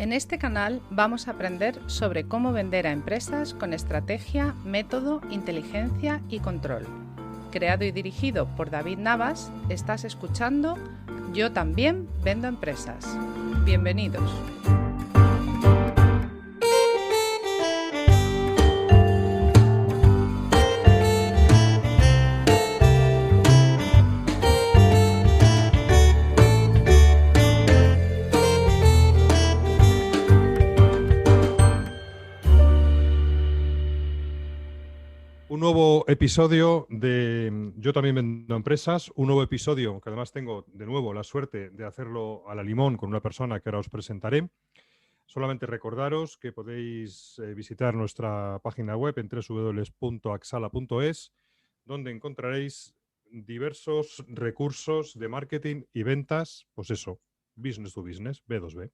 En este canal vamos a aprender sobre cómo vender a empresas con estrategia, método, inteligencia y control. Creado y dirigido por David Navas, estás escuchando Yo también vendo empresas. Bienvenidos. Un nuevo episodio de Yo también vendo empresas, un nuevo episodio que además tengo de nuevo la suerte de hacerlo a la limón con una persona que ahora os presentaré. Solamente recordaros que podéis visitar nuestra página web en www.axala.es, donde encontraréis diversos recursos de marketing y ventas, pues eso, business to business, B2B.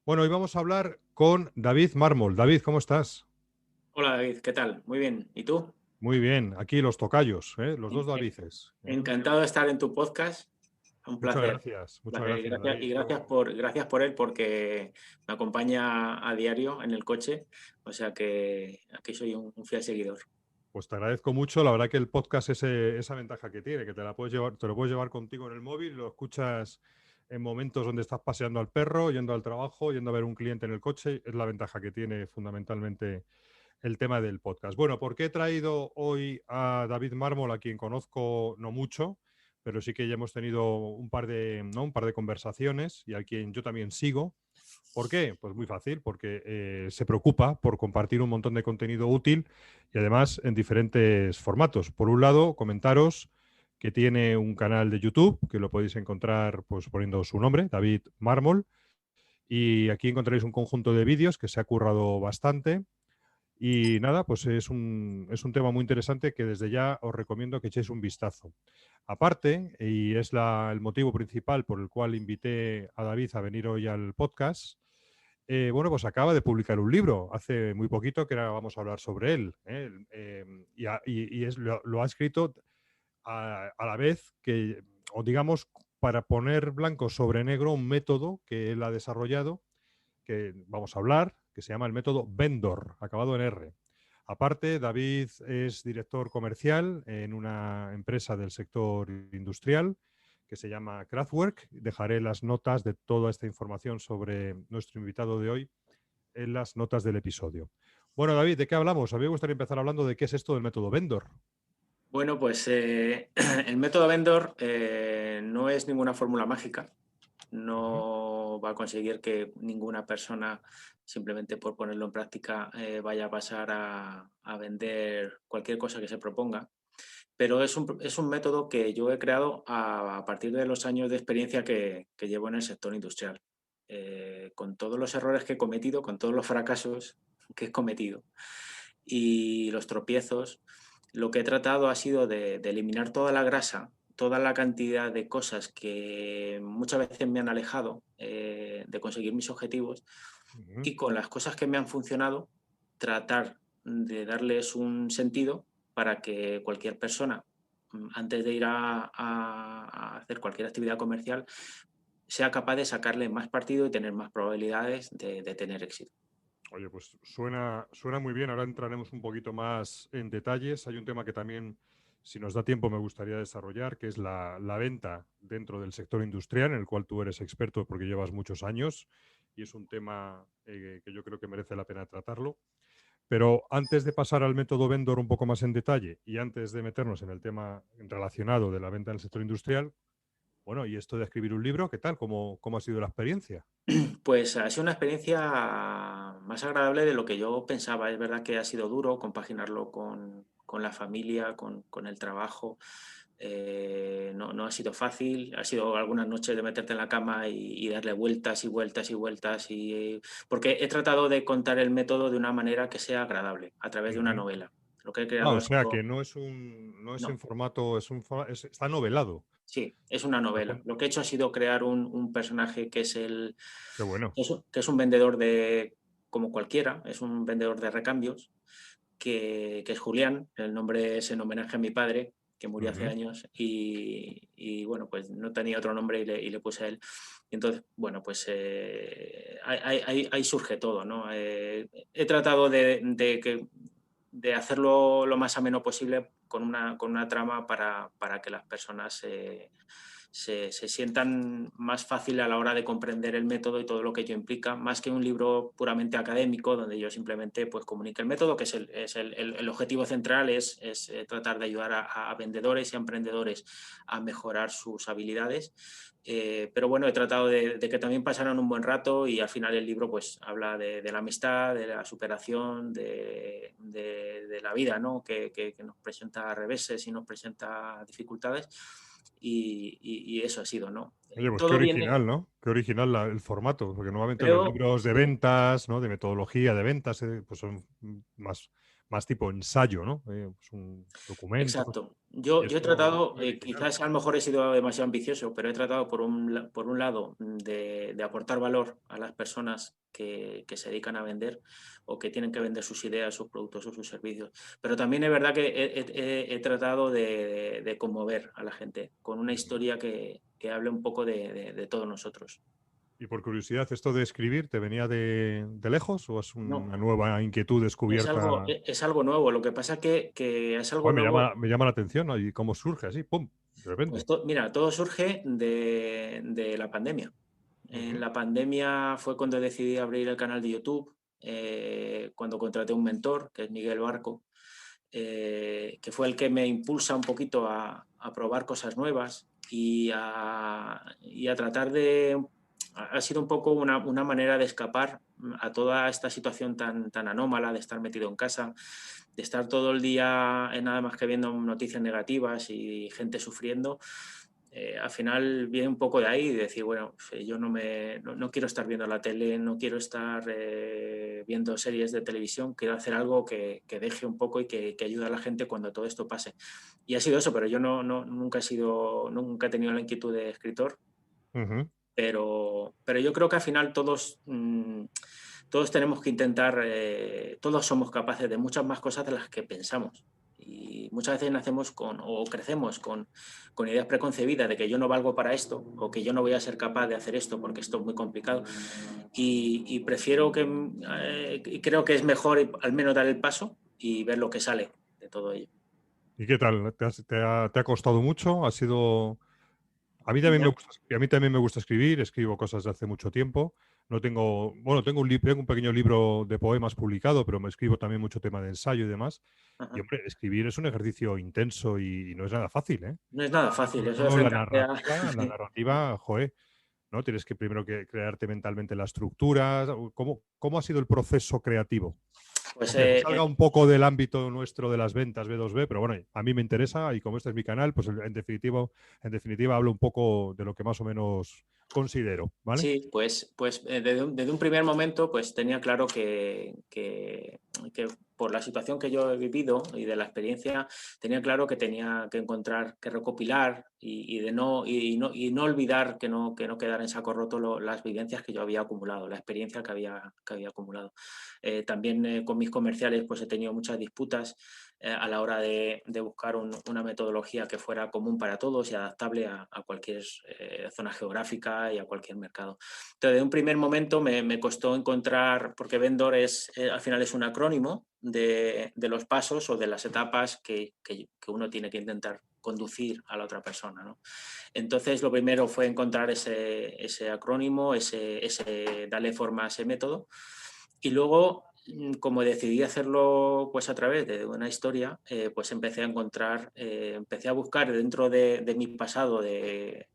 Bueno, hoy vamos a hablar con David Mármol. David, ¿cómo estás? Hola David, ¿qué tal? Muy bien. ¿Y tú? Muy bien, aquí los tocayos, los dos En- en- Davices. Encantado de estar en tu podcast. Un placer. Muchas Placer. gracias, Y David. gracias por él porque me acompaña a diario en el coche. O sea que aquí soy un fiel seguidor. Pues te agradezco mucho. La verdad que el podcast esa ventaja que tiene, que te lo puedes llevar contigo en el móvil, lo escuchas en momentos donde estás paseando al perro, yendo al trabajo, yendo a ver un cliente en el coche. Es la ventaja que tiene fundamentalmente el tema del podcast. Bueno, ¿por qué he traído hoy a David Mármol, a quien conozco no mucho, pero sí que ya hemos tenido un par de conversaciones y a quien yo también sigo? ¿Por qué? Pues muy fácil, porque se preocupa por compartir un montón de contenido útil y además en diferentes formatos. Por un lado, comentaros que tiene un canal de YouTube, que lo podéis encontrar pues poniendo su nombre, David Mármol, y aquí encontraréis un conjunto de vídeos que se ha currado bastante. Y nada, pues es un tema muy interesante que desde ya os recomiendo que echéis un vistazo. Aparte, y es el motivo principal por el cual invité a David a venir hoy al podcast, bueno, pues acaba de publicar un libro hace muy poquito que ahora vamos a hablar sobre él. Lo ha escrito a la vez que, o digamos, para poner blanco sobre negro un método que él ha desarrollado, que vamos a hablar, que se llama el método Vendor, acabado en R. Aparte, David es director comercial en una empresa del sector industrial que se llama Kraftwerk. Dejaré las notas de toda esta información sobre nuestro invitado de hoy en las notas del episodio. Bueno, David, ¿de qué hablamos? A mí me gustaría empezar hablando de qué es esto del método Vendor. Bueno, pues el método Vendor no es ninguna fórmula mágica. Ujú. No va a conseguir que ninguna persona, simplemente por ponerlo en práctica, vaya a pasar a vender cualquier cosa que se proponga. Pero es un método que yo he creado a partir de los años de experiencia que llevo en el sector industrial. Con todos los errores que he cometido, con todos los fracasos que he cometido y los tropiezos, lo que he tratado ha sido de eliminar toda la grasa, toda la cantidad de cosas que muchas veces me han alejado de conseguir mis objetivos, Ujú. y con las cosas que me han funcionado, tratar de darles un sentido para que cualquier persona, antes de ir a hacer cualquier actividad comercial, sea capaz de sacarle más partido y tener más probabilidades de tener éxito. Oye, pues suena muy bien. Ahora entraremos un poquito más en detalles. Hay un tema que también, si nos da tiempo, me gustaría desarrollar, que es la venta dentro del sector industrial, en el cual tú eres experto porque llevas muchos años y es un tema que yo creo que merece la pena tratarlo. Pero antes de pasar al método Vendor un poco más en detalle y antes de meternos en el tema relacionado de la venta en el sector industrial, bueno, y esto de escribir un libro, ¿qué tal? ¿Cómo ha sido la experiencia? Pues ha sido una experiencia más agradable de lo que yo pensaba. Es verdad que ha sido duro compaginarlo con la familia, con el trabajo. No ha sido fácil. Ha sido algunas noches de meterte en la cama y darle vueltas y vueltas y vueltas. Porque he tratado de contar el método de una manera que sea agradable, a través de una Ujú. novela. Lo que he Ah, creado o ha sea sido... que no es en No, formato, está novelado. sí, es una Está novela. con- Lo que he hecho ha sido crear un personaje que es Qué bueno. que es un vendedor como cualquiera, es un vendedor de recambios, que es Julián. El nombre es en homenaje a mi padre, que murió hace Ujú. años, y bueno, pues no tenía otro nombre y le puse a él. Y entonces, bueno, pues ahí surge todo, ¿no? He tratado de hacerlo lo más ameno posible con una trama para que las personas se sientan más fácil a la hora de comprender el método y todo lo que ello implica, más que un libro puramente académico donde yo simplemente pues comunique el método, que es el objetivo central, es tratar de ayudar a vendedores y a emprendedores a mejorar sus habilidades. Pero bueno, he tratado de que también pasaran un buen rato y al final el libro pues habla de la amistad, de la superación, de la vida, ¿no? Que nos presenta reveses y nos presenta dificultades. Y eso ha sido, ¿no? Oye, pues qué Todo viene, original, ¿no? Qué original el formato, porque normalmente los creo, libros de ventas, ¿no? De metodología de ventas, pues son más tipo ensayo, ¿no? Pues un documento. exacto. Y Yo he esto tratado, muy original. quizás a lo mejor he sido demasiado ambicioso, pero he tratado por un lado de aportar valor a las personas que se dedican a vender o que tienen que vender sus ideas, sus productos o sus servicios. Pero también es verdad que he tratado de conmover a la gente con una Ujú. historia que hable un poco de todos nosotros. Y por curiosidad, ¿esto de escribir te venía de lejos o es No, una nueva inquietud descubierta? es algo nuevo. Lo que pasa que es algo Joder, nuevo. me llama la atención, ¿no? Y cómo surge así, ¡pum! De Pues repente. mira, todo surge de la pandemia. En Ujú. la pandemia fue cuando decidí abrir el canal de YouTube, cuando contraté un mentor, que es Miguel Barco, que fue el que me impulsa un poquito a probar cosas nuevas y a tratar de... Ha sido un poco una manera de escapar a toda esta situación tan anómala de estar metido en casa, de estar todo el día nada más que viendo noticias negativas y gente sufriendo. Al final viene un poco de ahí, de decir, bueno, yo no quiero estar viendo la tele, no quiero estar viendo series de televisión, quiero hacer algo que deje un poco y que ayude a la gente cuando todo esto pase. Y ha sido eso, pero yo nunca nunca he tenido la inquietud de escritor, Ujú. pero yo creo que al final todos tenemos que intentar, todos somos capaces de muchas más cosas de las que pensamos. Y muchas veces nacemos o crecemos con ideas preconcebidas de que yo no valgo para esto o que yo no voy a ser capaz de hacer esto porque esto es muy complicado. Y prefiero creo que es mejor al menos dar el paso y ver lo que sale de todo ello. ¿Y qué tal? ¿Te ha costado mucho? ¿Ha sido...? A mí también Me me ha- gusta, a mí también me gusta escribir, escribo cosas de hace mucho tiempo. No tengo, bueno, tengo un pequeño libro de poemas publicado, pero me escribo también mucho tema de ensayo y demás. Y Ajá. hombre, escribir es un ejercicio intenso y no es nada fácil, ¿eh? No es nada Y fácil, sobre eso de todo enfrentarte a... joder, ¿no? Tienes que primero que crearte mentalmente la estructura. ¿Cómo ha sido el proceso creativo? Pues Aunque se salga un poco del ámbito nuestro de las ventas B2B, pero bueno, a mí me interesa y como este es mi canal, pues en definitiva hablo un poco de lo que más o menos considero, ¿vale? sí, pues desde un primer momento pues tenía claro que por la situación que yo he vivido y de la experiencia, tenía claro que tenía que encontrar, que recopilar y no olvidar que no quedara en saco roto las vivencias que yo había acumulado, la experiencia que había acumulado. También con mis comerciales pues he tenido muchas disputas a la hora de buscar una metodología que fuera común para todos y adaptable a cualquier zona geográfica y a cualquier mercado. Entonces, de un primer momento me costó encontrar, porque Vendor al final es un acrónimo de los pasos o de las etapas que uno tiene que intentar conducir a la otra persona, ¿no? Entonces, lo primero fue encontrar ese acrónimo, darle forma a ese método. Y luego, como decidí hacerlo pues a través de una historia, pues empecé a encontrar, empecé a buscar dentro de mi pasado, de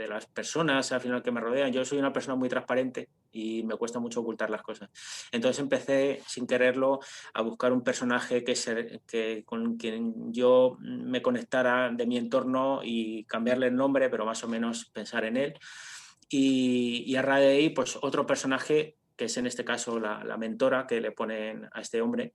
las personas al final que me rodean. Yo soy una persona muy transparente y me cuesta mucho ocultar las cosas. Entonces empecé, sin quererlo, a buscar un personaje con quien yo me conectara de mi entorno y cambiarle el nombre, pero más o menos pensar en él. Y a raíz de ahí, pues otro personaje, que es en este caso la mentora que le ponen a este hombre,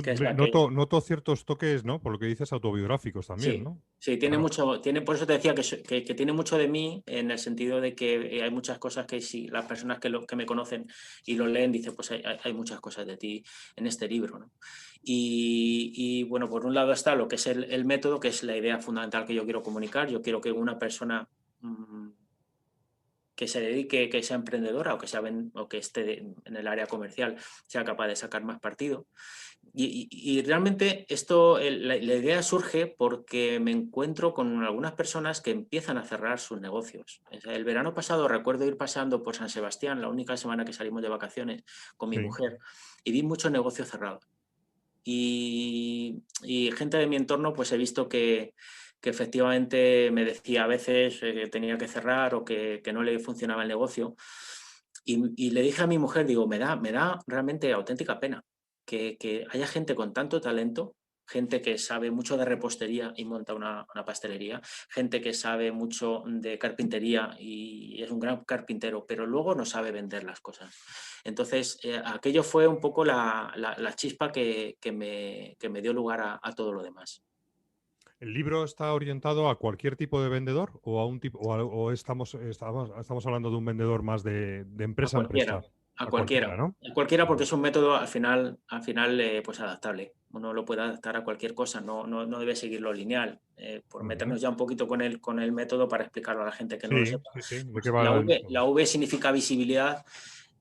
que es la que... Noto ciertos toques, ¿no? Por lo que dices, autobiográficos también, Sí, ¿no? sí, tiene Claro. mucho, por eso te decía que tiene mucho de mí en el sentido de que hay muchas cosas que si las personas que me conocen y lo leen dicen, pues hay muchas cosas de ti en este libro, ¿no? Bueno, por un lado está lo que es el método, que es la idea fundamental que yo quiero comunicar. Yo quiero que una persona que se dedique, que sea emprendedora o que esté en el área comercial, sea capaz de sacar más partido. Y realmente esto, la idea surge porque me encuentro con algunas personas que empiezan a cerrar sus negocios. O sea, el verano pasado recuerdo ir pasando por San Sebastián, la única semana que salimos de vacaciones con mi Sí. mujer, y vi muchos negocios cerrados. Y gente de mi entorno, pues he visto que efectivamente me decía a veces que tenía que cerrar o que no le funcionaba el negocio. Y le dije a mi mujer, digo, me da realmente auténtica pena que haya gente con tanto talento, gente que sabe mucho de repostería y monta una pastelería, gente que sabe mucho de carpintería y es un gran carpintero, pero luego no sabe vender las cosas. Entonces, aquello fue un poco la chispa que me dio lugar a todo lo demás. ¿El libro está orientado a cualquier tipo de vendedor o a un tipo o estamos hablando de un vendedor más de A empresa a cualquiera, empresa? A cualquiera, ¿no? a cualquiera porque Vale. es un método al final pues adaptable. Uno lo puede adaptar a cualquier cosa, no debe seguirlo lineal. Por Ujú. meternos ya un poquito con el método para explicarlo a la gente que no lo Sí, sepa. sí, sí. ¿De qué Pues va el la método? V significa visibilidad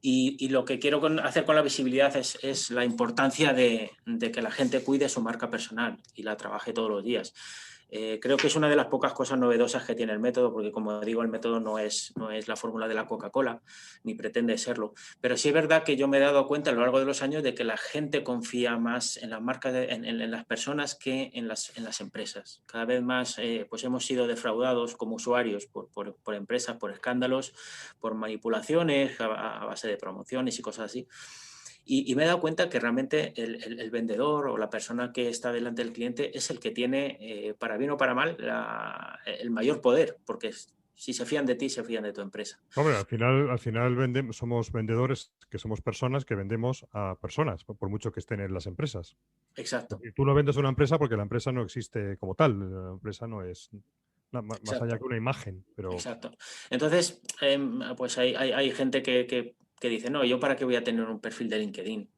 y lo que quiero hacer con la visibilidad es la importancia de que la gente cuide su marca personal y la trabaje todos los días. Creo que es una de las pocas cosas novedosas que tiene el método, porque como digo, el método no es la fórmula de la Coca-Cola, ni pretende serlo. Pero sí es verdad que yo me he dado cuenta a lo largo de los años de que la gente confía más en las marcas, en las personas que en las empresas. Cada vez más pues hemos sido defraudados como usuarios por empresas, por escándalos, por manipulaciones a base de promociones y cosas así. Y me he dado cuenta que realmente el vendedor o la persona que está delante del cliente es el que tiene, para bien o para mal, el mayor poder, porque si se fían de ti, se fían de tu empresa. Hombre, al final somos vendedores, que somos personas que vendemos a personas, por mucho que estén en las empresas. Exacto, Y tú no vendes a una empresa porque la empresa no existe como tal. La empresa no es más allá que exacto, una imagen, pero exacto. Entonces, pues hay gente que dice, no, ¿yo para qué voy a tener un perfil de LinkedIn?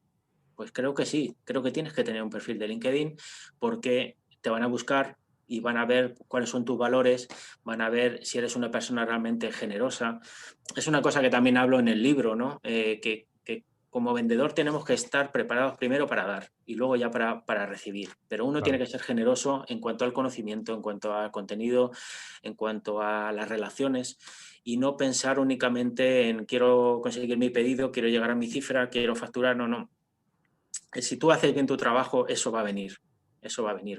Pues creo que sí, creo que tienes que tener un perfil de LinkedIn porque te van a buscar y van a ver cuáles son tus valores, van a ver si eres una persona realmente generosa. Es una cosa que también hablo en el libro, ¿no? Que como vendedor tenemos que estar preparados primero para dar y luego ya para recibir. Pero uno tiene claro. que ser generoso en cuanto al conocimiento, en cuanto al contenido, en cuanto a las relaciones y no pensar únicamente en quiero conseguir mi pedido, quiero llegar a mi cifra, quiero facturar. No, no, si tú haces bien tu trabajo, eso va a venir,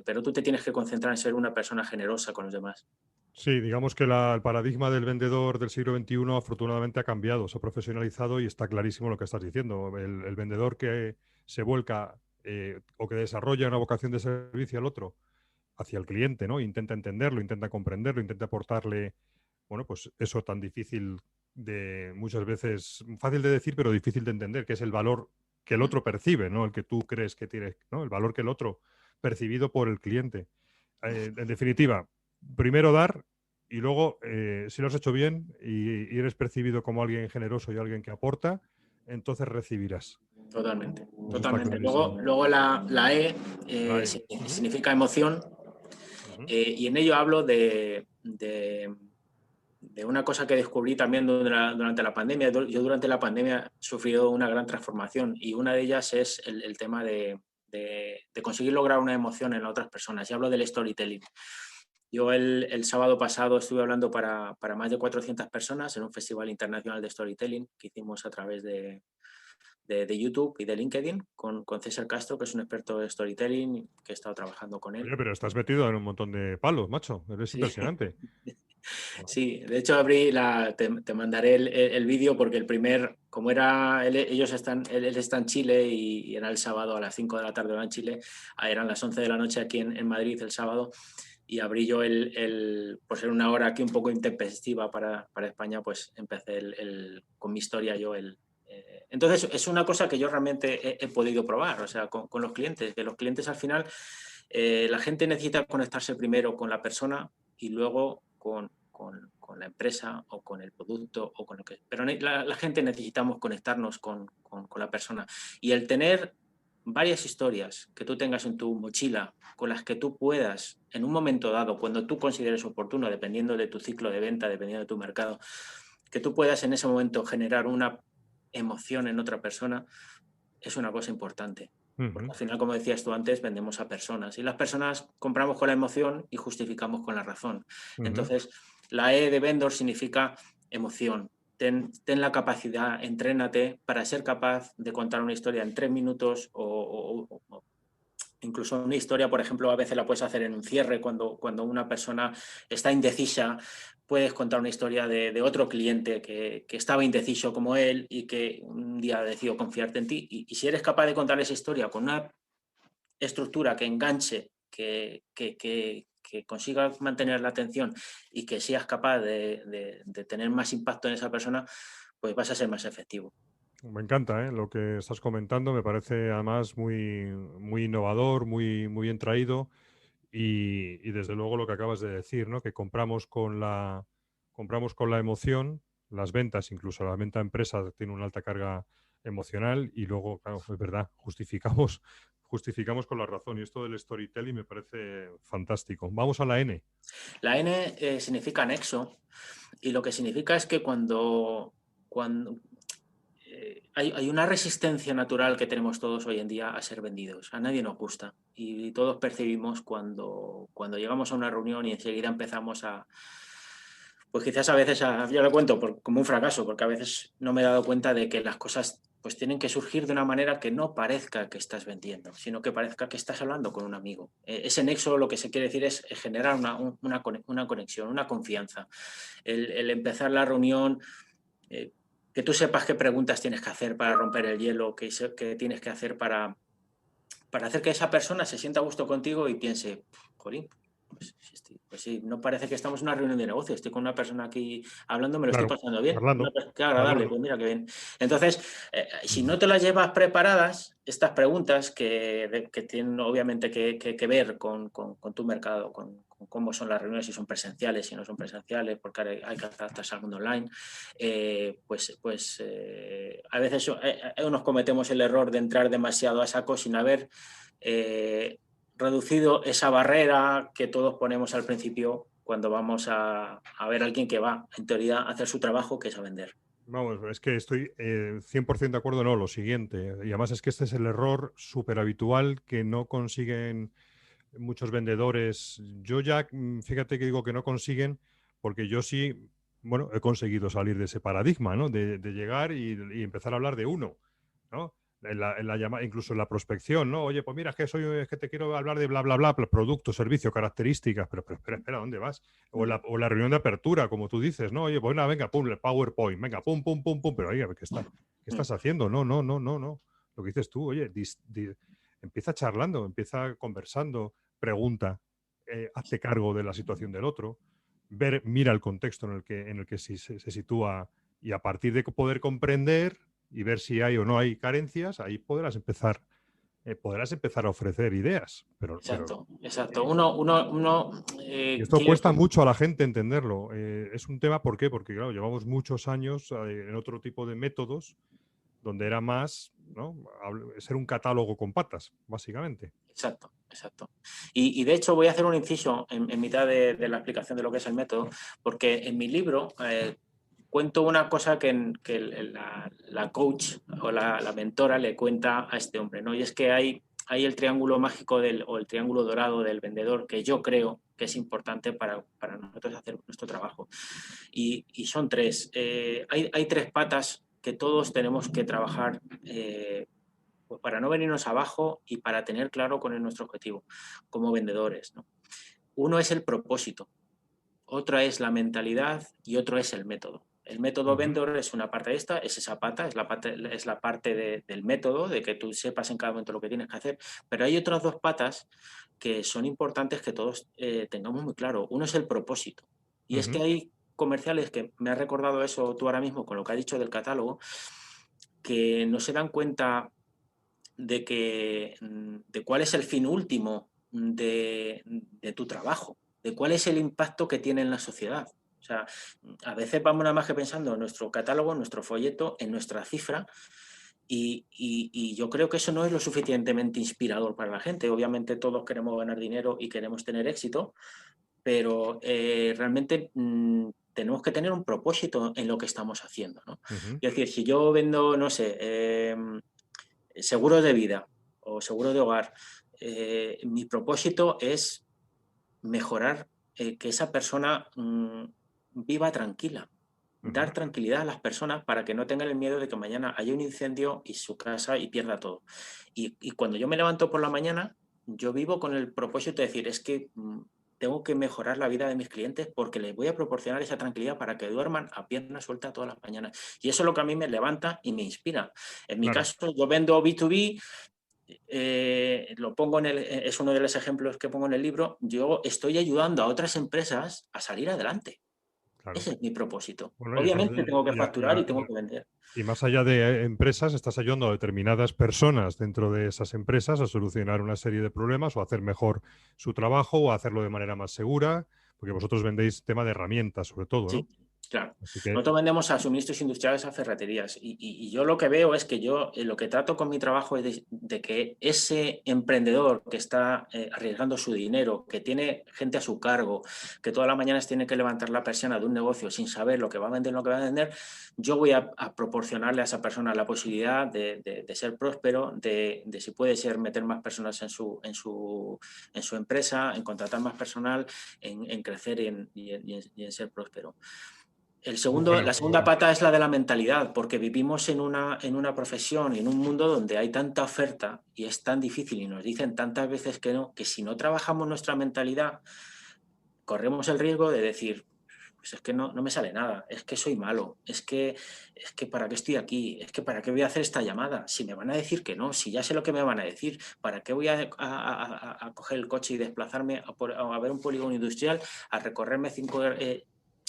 pero tú te tienes que concentrar en ser una persona generosa con los demás. Sí, digamos que el paradigma del vendedor del siglo XXI afortunadamente ha cambiado, se ha profesionalizado y está clarísimo lo que estás diciendo. El vendedor que se vuelca o que desarrolla una vocación de servicio al otro hacia el cliente, ¿no? Intenta entenderlo, intenta comprenderlo, intenta aportarle, bueno, pues eso tan difícil de muchas veces, fácil de decir, pero difícil de entender, que es el valor que el otro percibe, ¿no? El que tú crees que tiene, ¿no? El valor que el otro percibido por el cliente. En definitiva, primero dar y luego, si lo has hecho bien y eres percibido como alguien generoso y alguien que aporta, entonces recibirás. Totalmente, Eso está totalmente. Luego, clarísimo. luego la E La E. Ujú, significa emoción ujú. y en ello hablo de una cosa que descubrí también durante la pandemia. Yo durante la pandemia he sufrido una gran transformación y una de ellas es el tema de conseguir lograr una emoción en otras personas. Y hablo del storytelling. Yo el sábado pasado estuve hablando para más de 400 personas en un festival internacional de storytelling que hicimos a través de YouTube y de LinkedIn con César Castro, que es un experto de storytelling, que he estado trabajando con él. Oye, pero estás metido en un montón de palos, macho. Eres Sí, impresionante. Joder. sí, de hecho te mandaré el vídeo porque como era, él está en Chile y era el sábado a las 5 de la tarde, era en Chile, eran las 11 de la noche aquí en Madrid el sábado y abrí yo por ser una hora aquí un poco intempestiva para España, pues empecé con mi historia yo. Entonces es una cosa que yo realmente he podido probar, o sea, con los clientes, que los clientes al final, la gente necesita conectarse primero con la persona y luego con la empresa o con el producto o con lo que... Pero la gente necesitamos conectarnos con la persona y el tener varias historias que tú tengas en tu mochila con las que tú puedas, en un momento dado, cuando tú consideres oportuno, dependiendo de tu ciclo de venta, dependiendo de tu mercado, que tú puedas en ese momento generar una emoción en otra persona es una cosa importante. Porque al final, como decías tú antes, vendemos a personas y las personas compramos con la emoción y justificamos con la razón. Entonces, la E de vendor significa emoción. Ten la capacidad, entrénate para ser capaz de contar una historia en 3 minutos o incluso una historia, por ejemplo, a veces la puedes hacer en un cierre cuando una persona está indecisa. Puedes contar una historia de otro cliente que estaba indeciso como él y que un día decidió confiarte en ti. Y si eres capaz de contar esa historia con una estructura que enganche, que consiga mantener la atención y que seas capaz de tener más impacto en esa persona, pues vas a ser más efectivo. Me encanta, lo que estás comentando, me parece además muy, muy innovador, muy, muy bien traído y desde luego lo que acabas de decir, ¿no? Que compramos con la emoción, las ventas, incluso la venta a empresa tiene una alta carga emocional y luego, claro, es verdad, justificamos con la razón y esto del storytelling me parece fantástico. Vamos a la N. La N significa nexo y lo que significa es que cuando hay una resistencia natural que tenemos todos hoy en día a ser vendidos. A nadie nos gusta y todos percibimos cuando llegamos a una reunión y enseguida empezamos pues quizás a veces, yo lo cuento como un fracaso, porque a veces no me he dado cuenta de que las cosas pues tienen que surgir de una manera que no parezca que estás vendiendo, sino que parezca que estás hablando con un amigo. Ese nexo lo que se quiere decir es generar una conexión, una confianza. El empezar la reunión, que tú sepas qué preguntas tienes que hacer para romper el hielo, qué tienes que hacer para hacer que esa persona se sienta a gusto contigo y piense, jolín, pues sí, no parece que estamos en una reunión de negocio, estoy con una persona aquí hablando, me lo estoy Claro, pasando bien, Orlando, qué agradable, Orlando. pues mira qué bien. Entonces, si no te las llevas preparadas, estas preguntas que tienen obviamente que ver con tu mercado, con cómo son las reuniones, si son presenciales, si no son presenciales, porque hay que adaptarse al mundo online, pues a veces nos cometemos el error de entrar demasiado a saco sin haber reducido esa barrera que todos ponemos al principio cuando vamos a ver a alguien que va, en teoría, a hacer su trabajo, que es a vender. Vamos, es que estoy 100% de acuerdo, no, lo siguiente. Y además es que este es el error súper habitual que no consiguen muchos vendedores. Yo ya, fíjate que digo que no consiguen, porque yo sí, bueno, he conseguido salir de ese paradigma, ¿no? De llegar y empezar a hablar de uno, ¿no? En la llamada, incluso en la prospección, ¿no? Oye, pues mira, es que te quiero hablar de bla, bla, bla, producto, servicio, características, pero espera, ¿dónde vas? O la reunión de apertura, como tú dices, ¿no? Oye, pues nada, venga, pum, el PowerPoint, venga, pum, pum, pum, pum, pero oye, ¿qué estás haciendo? No, no, no, no, no. Lo que dices tú, oye, empieza charlando, empieza conversando, pregunta, hazte cargo de la situación del otro, mira el contexto en el que se sitúa y a partir de poder comprender y ver si hay o no hay carencias, ahí podrás empezar a ofrecer ideas. Pero, Exacto. y esto cuesta mucho a la gente entenderlo. Es un tema, ¿por qué? Porque, claro, llevamos muchos años en otro tipo de métodos donde era más, ¿no? Ser un catálogo con patas, básicamente. Exacto. Y de hecho voy a hacer un inciso en mitad de la explicación de lo que es el método, porque en mi libro cuento una cosa que la coach o la mentora le cuenta a este hombre, ¿no? Y es que hay el triángulo mágico o el triángulo dorado del vendedor, que yo creo que es importante para nosotros hacer nuestro trabajo. Y son tres. Hay tres patas que todos tenemos que trabajar pues para no venirnos abajo y para tener claro cuál es nuestro objetivo como vendedores, ¿no? Uno es el propósito, otra es la mentalidad y otro es el método. El método vendor es una parte de esta, es esa pata, es la parte del método, de que tú sepas en cada momento lo que tienes que hacer, pero hay otras dos patas que son importantes que todos tengamos muy claro. Uno es el propósito, y es que hay comerciales, que me has recordado eso tú ahora mismo con lo que has dicho del catálogo, que no se dan cuenta de cuál es el fin último de tu trabajo, de cuál es el impacto que tiene en la sociedad. O sea, a veces vamos nada más que pensando en nuestro catálogo, en nuestro folleto, en nuestra cifra, y yo creo que eso no es lo suficientemente inspirador para la gente. Obviamente todos queremos ganar dinero y queremos tener éxito, pero realmente tenemos que tener un propósito en lo que estamos haciendo, ¿no? Ujú. Es decir, si yo vendo, no sé, seguros de vida o seguro de hogar, mi propósito es mejorar, que esa persona viva tranquila, Ujú. dar tranquilidad a las personas para que no tengan el miedo de que mañana haya un incendio y su casa y pierda todo. Y cuando yo me levanto por la mañana, yo vivo con el propósito de decir, es que tengo que mejorar la vida de mis clientes porque les voy a proporcionar esa tranquilidad para que duerman a pierna suelta todas las mañanas. Y eso es lo que a mí me levanta y me inspira. En mi Claro. caso, yo vendo B2B, lo pongo es uno de los ejemplos que pongo en el libro. Yo estoy ayudando a otras empresas a salir adelante. Claro. Ese es mi propósito. Bueno, Obviamente tengo que facturar y tengo y que vender. y más allá de empresas, estás ayudando a determinadas personas dentro de esas empresas a solucionar una serie de problemas o a hacer mejor su trabajo o a hacerlo de manera más segura, porque vosotros vendéis tema de herramientas, sobre todo, Sí, ¿no? claro. Así que, Nosotros vendemos a suministros industriales a ferreterías y yo lo que veo es que yo lo que trato con mi trabajo es de que ese emprendedor que está arriesgando su dinero, que tiene gente a su cargo, que todas las mañanas tiene que levantar la persiana de un negocio sin saber lo que va a vender, lo que va a vender, yo voy a proporcionarle a esa persona la posibilidad de ser próspero, de si puede ser meter más personas en su empresa, en contratar más personal, en crecer y en ser próspero. muy bueno, La muy segunda bueno. pata es la de la mentalidad, porque vivimos en una profesión y en un mundo donde hay tanta oferta y es tan difícil y nos dicen tantas veces que no, que si no trabajamos nuestra mentalidad, corremos el riesgo de decir, pues es que no me sale nada, es que soy malo, es que ¿para qué estoy aquí? Es que ¿para qué voy a hacer esta llamada? Si me van a decir que no, si ya sé lo que me van a decir, ¿para qué voy a coger el coche y desplazarme a ver un polígono industrial, a recorrerme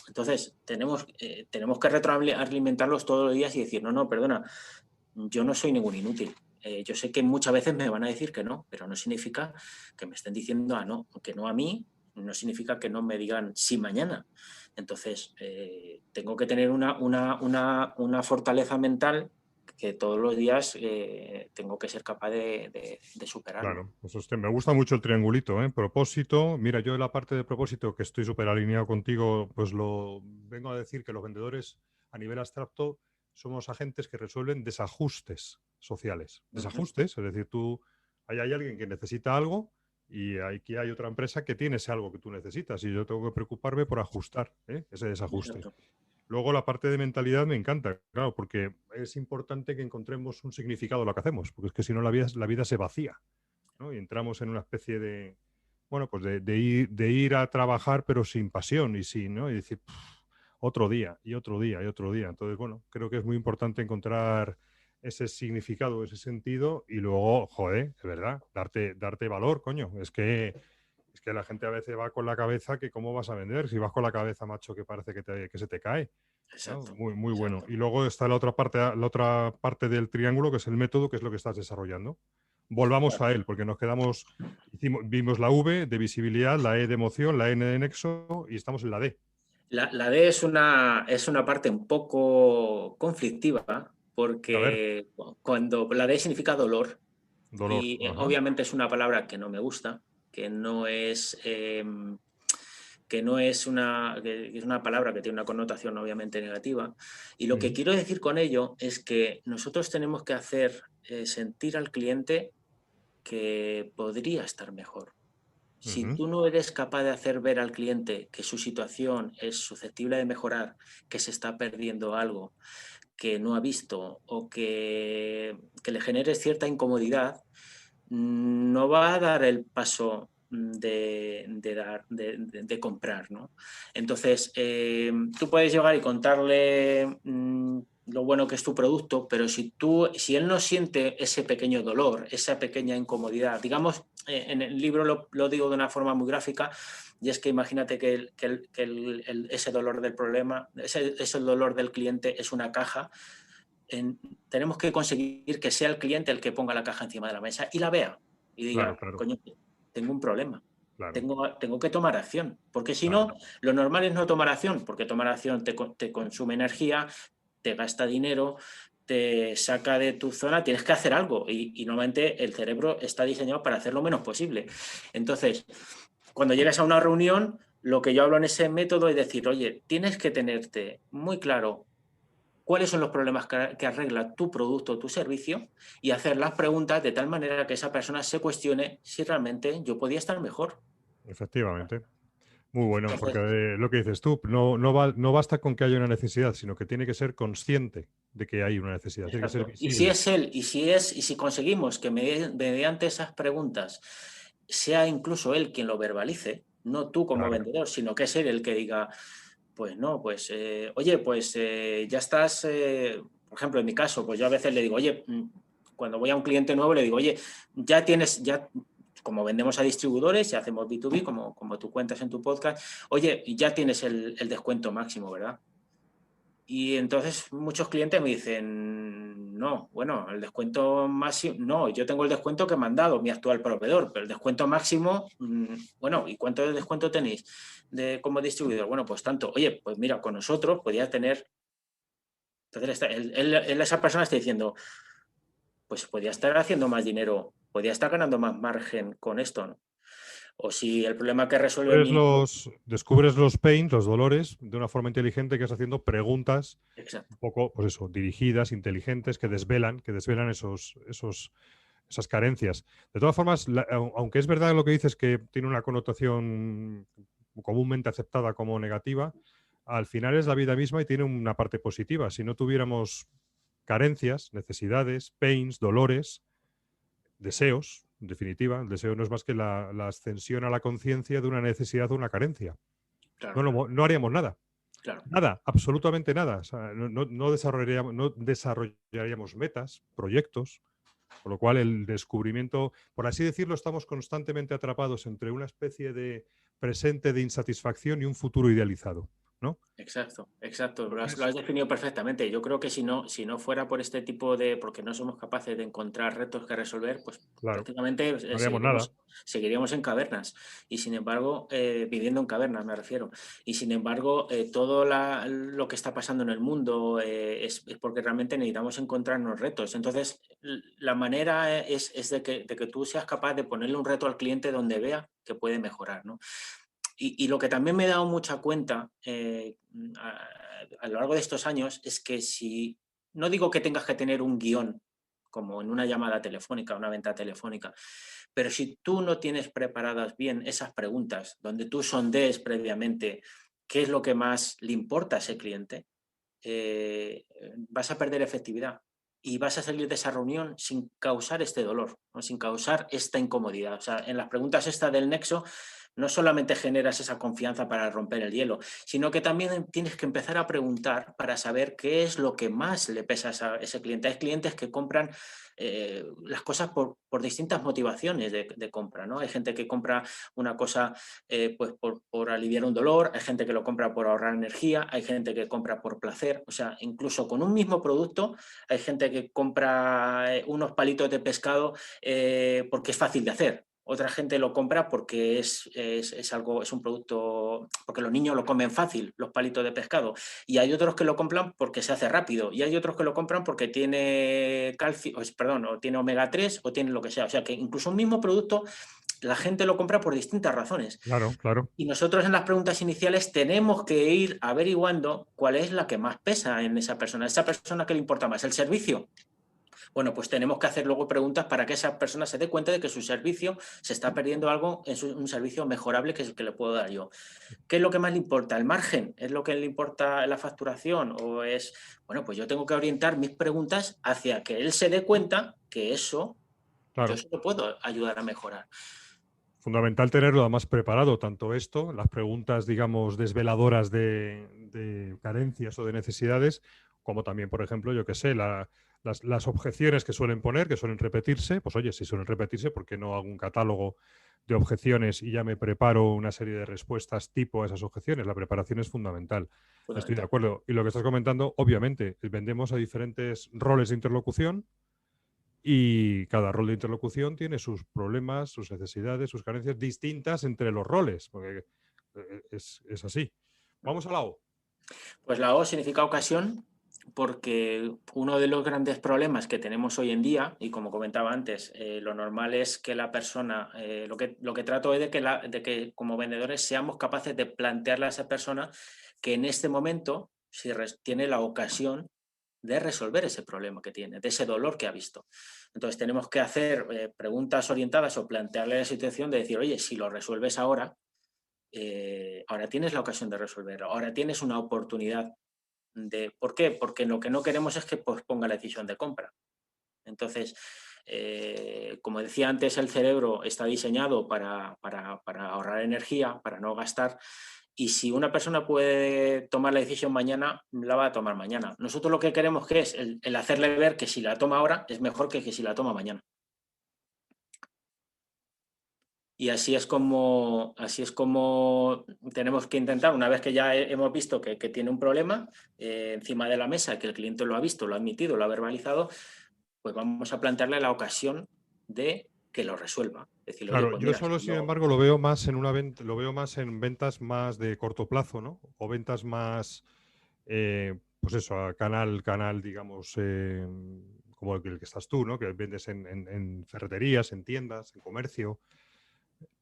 entonces, tenemos que retroalimentarlos todos los días y decir, no, perdona, yo no soy ningún inútil. Yo sé que muchas veces me van a decir que no, pero no significa que me estén diciendo que no a mí, no significa que no me digan sí mañana. Entonces, tengo que tener una fortaleza mental que todos los días tengo que ser capaz de superarlo. Claro, pues me gusta mucho el triangulito, ¿eh? Propósito. Mira, yo en la parte de propósito, que estoy súper alineado contigo, pues lo vengo a decir que los vendedores a nivel abstracto somos agentes que resuelven desajustes sociales. Ujú. Desajustes, es decir, hay alguien que necesita algo y aquí hay otra empresa que tiene ese algo que tú necesitas y yo tengo que preocuparme por ajustar, ese desajuste. Exacto. Luego la parte de mentalidad me encanta, claro, porque es importante que encontremos un significado a lo que hacemos, porque es que si no la vida se vacía, ¿no? Y entramos en una especie de, bueno, pues de ir a trabajar pero sin pasión y sin, ¿no? Y decir, "Puf, otro día y otro día y otro día". Entonces, bueno, creo que es muy importante encontrar ese significado, ese sentido y luego, joder, es verdad, darte valor, coño. Es que la gente a veces va con la cabeza que cómo vas a vender, si vas con la cabeza, macho, que parece que se te cae. ¿No? Exacto, Muy, muy bueno. exacto. Y luego está la otra parte del triángulo, que es el método, que es lo que estás desarrollando. Volvamos a él, porque vimos la V de visibilidad, la E de emoción, la N de nexo y estamos en la D. La D es una parte un poco conflictiva A ver, porque cuando la D significa dolor dolor. y Ajá. obviamente es una palabra que no me gusta, que es una palabra que tiene una connotación obviamente negativa. Y lo que Ujú, quiero decir con ello es que nosotros tenemos que hacer sentir al cliente que podría estar mejor. Si ujú. tú no eres capaz de hacer ver al cliente que su situación es susceptible de mejorar, que se está perdiendo algo, que no ha visto o que le genere cierta incomodidad, no va a dar el paso de comprar, ¿no? Entonces, tú puedes llegar y contarle lo bueno que es tu producto, pero si él no siente ese pequeño dolor, esa pequeña incomodidad, digamos, en el libro lo digo de una forma muy gráfica, y es que imagínate ese dolor del problema, ese dolor del cliente es una caja. Tenemos que conseguir que sea el cliente el que ponga la caja encima de la mesa y la vea y Claro, diga, claro, coño, tengo un problema, claro, tengo que tomar acción, porque si claro, no, lo normal es no tomar acción, porque tomar acción te consume energía, te gasta dinero, te saca de tu zona, tienes que hacer algo y normalmente el cerebro está diseñado para hacer lo menos posible. Entonces, cuando llegas a una reunión, lo que yo hablo en ese método es decir, oye, tienes que tenerte muy claro cuáles son los problemas que arregla tu producto o tu servicio y hacer las preguntas de tal manera que esa persona se cuestione si realmente yo podía estar mejor. Efectivamente. Muy bueno, porque Entonces, lo que dices tú, no basta con que haya una necesidad, sino que tiene que ser consciente de que hay una necesidad, tiene que ser exacto. Y si visible. es él, y si conseguimos que mediante esas preguntas sea incluso él quien lo verbalice, no tú como Claro. vendedor, sino que es él el que diga, pues no, pues, oye, pues ya estás, por ejemplo, en mi caso, pues yo a veces le digo, oye, cuando voy a un cliente nuevo le digo, oye, ya, como vendemos a distribuidores y hacemos B2B, como tú cuentas en tu podcast, oye, ya tienes el descuento máximo, ¿verdad? Y entonces muchos clientes me dicen, no, bueno, el descuento máximo, no, yo tengo el descuento que me han dado mi actual proveedor, pero el descuento máximo, bueno, ¿y cuánto de descuento tenéis como distribuidor? Bueno, pues tanto, oye, pues mira, con nosotros podías tener, entonces esa persona está diciendo, pues podía estar haciendo más dinero, podía estar ganando más margen con esto, ¿no? O si el problema que resuelve mi... Descubres los pains, los dolores, de una forma inteligente, que es haciendo preguntas Exacto, un poco, pues eso, dirigidas, inteligentes, que desvelan esas carencias. De todas formas, aunque es verdad lo que dices que tiene una connotación comúnmente aceptada como negativa, al final es la vida misma y tiene una parte positiva. Si no tuviéramos carencias, necesidades, pains, dolores, deseos, en definitiva, el deseo no es más que la ascensión a la conciencia de una necesidad o una carencia. claro, No haríamos nada. claro. Nada, absolutamente nada. O sea, no desarrollaríamos metas, proyectos, con lo cual el descubrimiento, por así decirlo, estamos constantemente atrapados entre una especie de presente de insatisfacción y un futuro idealizado, ¿no? Exacto, exacto, lo has Entonces, definido perfectamente. Yo creo que si no fuera por este tipo de, porque no somos capaces de encontrar retos que resolver, pues claro, prácticamente no haríamos nada. seguiríamos en cavernas. Y sin embargo, viviendo en cavernas me refiero. Y sin embargo, todo lo que está pasando en el mundo es porque realmente necesitamos encontrarnos retos. Entonces, la manera es de que tú seas capaz de ponerle un reto al cliente donde vea que puede mejorar, ¿no? Y lo que también me he dado mucha cuenta a lo largo de estos años es que si, no digo que tengas que tener un guión como en una llamada telefónica, una venta telefónica, pero si tú no tienes preparadas bien esas preguntas, donde tú sondees previamente qué es lo que más le importa a ese cliente, vas a perder efectividad y vas a salir de esa reunión sin causar este dolor, ¿no? Sin causar esta incomodidad. O sea, en las preguntas esta del nexo, no solamente generas esa confianza para romper el hielo, sino que también tienes que empezar a preguntar para saber qué es lo que más le pesa a ese cliente. Hay clientes que compran las cosas por distintas motivaciones de compra, ¿no? Hay gente que compra una cosa pues por aliviar un dolor, hay gente que lo compra por ahorrar energía, hay gente que compra por placer, o sea, incluso con un mismo producto hay gente que compra unos palitos de pescado porque es fácil de hacer. Otra gente lo compra porque es un producto, porque los niños lo comen fácil, los palitos de pescado. Y hay otros que lo compran porque se hace rápido. Y hay otros que lo compran porque tiene calcio, perdón, o tiene omega 3 o tiene lo que sea. O sea que incluso un mismo producto la gente lo compra por distintas razones. Claro, claro. Y nosotros en las preguntas iniciales tenemos que ir averiguando cuál es la que más pesa en esa persona. ¿Esa persona qué le importa más? ¿El servicio? Bueno, pues tenemos que hacer luego preguntas para que esa persona se dé cuenta de que su servicio se está perdiendo algo en un servicio mejorable que es el que le puedo dar yo. ¿Qué es lo que más le importa? ¿El margen? ¿Es lo que le importa la facturación? ¿O es, bueno, pues yo tengo que orientar mis preguntas hacia que él se dé cuenta que eso yo Claro. se lo puedo ayudar a mejorar? Fundamental tenerlo además preparado, tanto esto, las preguntas, digamos, desveladoras de carencias o de necesidades, como también, por ejemplo, yo qué sé, las objeciones que suelen poner, que suelen repetirse, pues oye, si suelen repetirse, ¿por qué no hago un catálogo de objeciones y ya me preparo una serie de respuestas tipo a esas objeciones? La preparación es fundamental. Estoy de Fundamental. acuerdo. Y lo que estás comentando, obviamente, vendemos a diferentes roles de interlocución y cada rol de interlocución tiene sus problemas, sus necesidades, sus carencias distintas entre los roles, porque es así. Vamos a la O. Pues la O significa ocasión. porque uno de los grandes problemas que tenemos hoy en día, y como comentaba antes, lo normal es que la persona, lo que trato es de que como vendedores seamos capaces de plantearle a esa persona que en este momento si tiene la ocasión de resolver ese problema que tiene, de ese dolor que ha visto. Entonces tenemos que hacer preguntas orientadas o plantearle la situación de decir, oye, si lo resuelves ahora, ahora tienes la ocasión de resolverlo, ahora tienes una oportunidad ¿por qué? Porque lo que no queremos es que posponga la decisión de compra. Entonces, como decía antes, el cerebro está diseñado para ahorrar energía, para no gastar, y si una persona puede tomar la decisión mañana, la va a tomar mañana. Nosotros lo que queremos que es el hacerle ver que si la toma ahora es mejor que si la toma mañana. Y así es como tenemos que intentar, una vez que ya hemos visto que tiene un problema encima de la mesa, que el cliente lo ha visto, lo ha admitido, lo ha verbalizado, pues vamos a plantearle la ocasión de que lo resuelva. Decirle, oye, Claro, pues yo mira, solo, sin embargo, lo veo más en una venta, lo veo más en ventas más de corto plazo, ¿no? O ventas más, pues eso, a canal, digamos, como el que estás tú, ¿no? Que vendes en ferreterías, en tiendas, en comercio.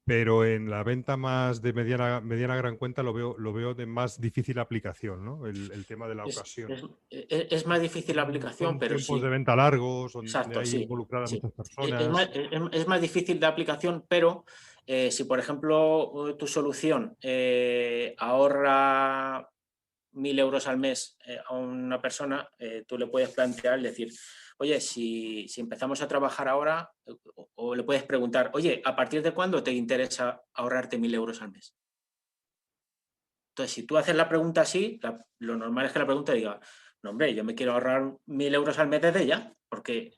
Pero en la venta más de mediana gran cuenta lo veo de más difícil aplicación, ¿no? El tema de la ocasión. es más difícil la aplicación, Son pero tiempos de sí. venta largos, donde Exacto, hay sí. involucradas Sí. muchas Es más, personas. es más difícil de aplicación, pero si, por ejemplo, tu solución ahorra 1.000 euros al mes a una persona, tú le puedes plantear, decir, oye, si empezamos a trabajar ahora, o le puedes preguntar, oye, ¿a partir de cuándo te interesa ahorrarte 1.000 euros al mes? Entonces, si tú haces la pregunta así, lo normal es que la pregunta diga, no, hombre, yo me quiero ahorrar 1.000 euros al mes desde ya, porque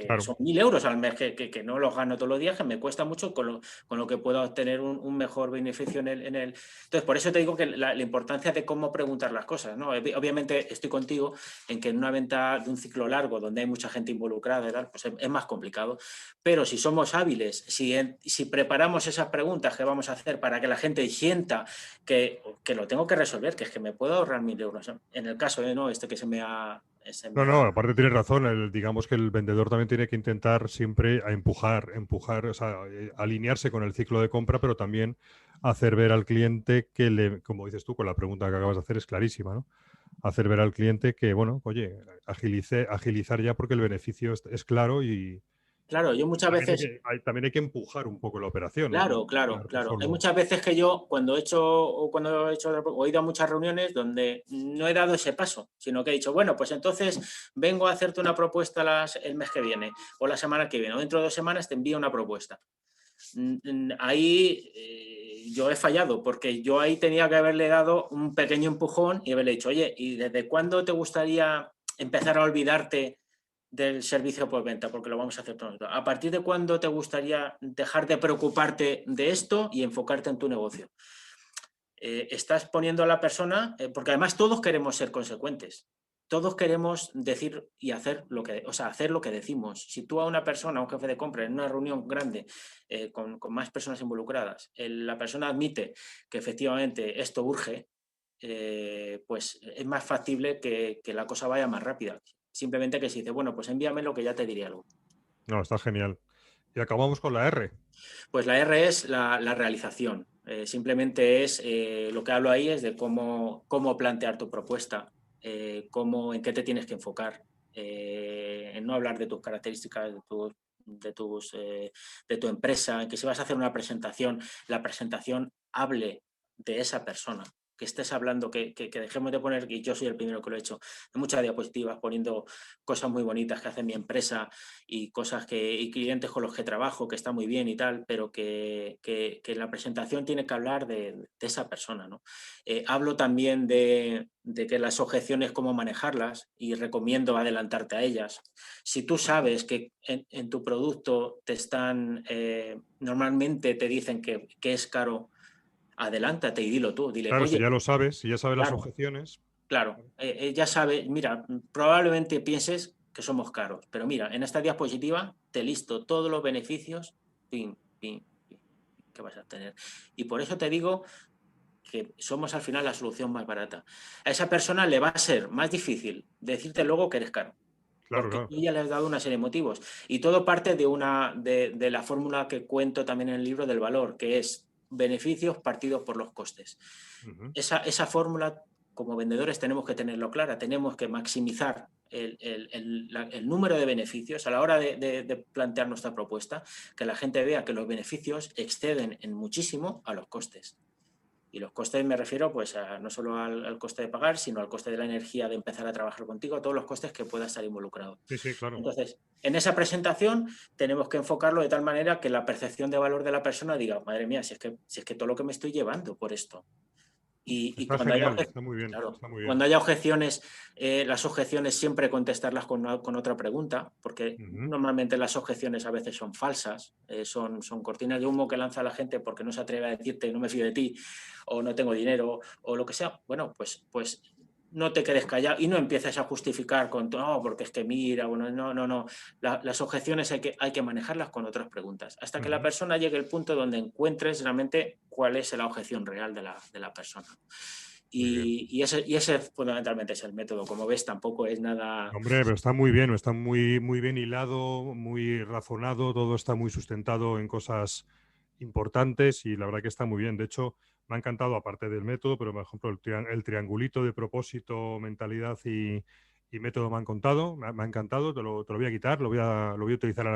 Claro. son 1.000 euros al mes que no los gano todos los días, que me cuesta mucho con lo que puedo obtener un mejor beneficio en el. Entonces, por eso te digo que la importancia de cómo preguntar las cosas, ¿no? Obviamente estoy contigo en que en una venta de un ciclo largo, donde hay mucha gente involucrada y tal, pues es más complicado. Pero si somos hábiles, si preparamos esas preguntas que vamos a hacer para que la gente sienta que lo tengo que resolver, que es que me puedo ahorrar 1.000 euros. En el caso de no, que se me ha. No, aparte tienes razón. Digamos que el vendedor también tiene que intentar siempre a empujar, o sea, alinearse con el ciclo de compra, pero también hacer ver al cliente como dices tú, con la pregunta que acabas de hacer es clarísima, ¿no? Hacer ver al cliente que, bueno, oye, agilizar ya porque el beneficio es claro y Claro, yo muchas veces. también hay que empujar un poco la operación, ¿no? Claro, claro, claro. Hay muchas veces que yo, cuando he hecho o he ido a muchas reuniones donde no he dado ese paso, sino que he dicho, bueno, pues entonces vengo a hacerte una propuesta el mes que viene, o la semana que viene, o dentro de 2 semanas te envío una propuesta. Ahí yo he fallado, porque yo ahí tenía que haberle dado un pequeño empujón y haberle dicho, oye, ¿y desde cuándo te gustaría empezar a olvidarte del servicio por venta? Porque lo vamos a hacer todos. ¿A partir de cuándo te gustaría dejar de preocuparte de esto y enfocarte en tu negocio? Estás poniendo a la persona, porque además todos queremos ser consecuentes. Todos queremos decir y hacer hacer lo que decimos. Si tú a una persona, a un jefe de compra, en una reunión grande con más personas involucradas, la persona admite que efectivamente esto urge, pues es más factible que la cosa vaya más rápida. Simplemente que se dice, bueno, pues envíame lo que ya te diré algo. No, está genial. Y acabamos con la R. Pues la R es la realización. Simplemente es lo que hablo ahí es de cómo plantear tu propuesta, en qué te tienes que enfocar, en no hablar de tus características, de tu empresa, en que si vas a hacer una presentación, la presentación hable de esa persona. Que estés hablando, que dejemos de poner, y yo soy el primero que lo he hecho, de muchas diapositivas poniendo cosas muy bonitas que hace mi empresa y y clientes con los que trabajo, que está muy bien y tal, pero que la presentación tiene que hablar de esa persona, ¿no? Hablo también de que las objeciones, cómo manejarlas, y recomiendo adelantarte a ellas. Si tú sabes que en tu producto normalmente te dicen que es caro, adelántate y dilo tú. Dile, Claro, si oye, ya lo sabes, si ya sabes las claro, objeciones. claro, ya sabe, mira, probablemente pienses que somos caros, pero mira, en esta diapositiva te listo todos los beneficios pim, pim, pim, que vas a tener. Y por eso te digo que somos al final la solución más barata. A esa persona le va a ser más difícil decirte luego que eres caro. Claro, Porque claro. tú ya le has dado una serie de motivos. Y todo parte de la fórmula que cuento también en el libro del valor, que es beneficios partidos por los costes. Ujú. Esa fórmula, como vendedores, tenemos que tenerlo clara. Tenemos que maximizar el número de beneficios a la hora de plantear nuestra propuesta, que la gente vea que los beneficios exceden en muchísimo a los costes. Y los costes me refiero pues no solo al coste de pagar, sino al coste de la energía de empezar a trabajar contigo, a todos los costes que pueda estar involucrado. Sí, sí, claro. Entonces, en esa presentación tenemos que enfocarlo de tal manera que la percepción de valor de la persona diga, madre mía, si es que todo lo que me estoy llevando por esto. Y Está cuando haya, genial, está muy bien, claro, está muy bien. cuando haya objeciones, las objeciones siempre contestarlas con otra pregunta, porque Ujú. normalmente las objeciones a veces son falsas, son cortinas de humo que lanza la gente porque no se atreve a decirte no me fío de ti, o no tengo dinero, o lo que sea. Bueno, pues no te quedes callado y no empieces a justificar con, no, porque es que mira, bueno, no. Las objeciones hay que manejarlas con otras preguntas, hasta que la Ujú. persona llegue al punto donde encuentres realmente cuál es la objeción real de la persona. Muy bien. Y ese fundamentalmente es el método. Como ves, tampoco es nada... Hombre, pero está muy bien, está muy, muy bien hilado, muy razonado, todo está muy sustentado en cosas importantes y la verdad que está muy bien. De hecho, me ha encantado, aparte del método, pero por ejemplo, el triangulito de propósito, mentalidad y método me han contado, me ha encantado, te lo voy a quitar, lo voy a utilizar en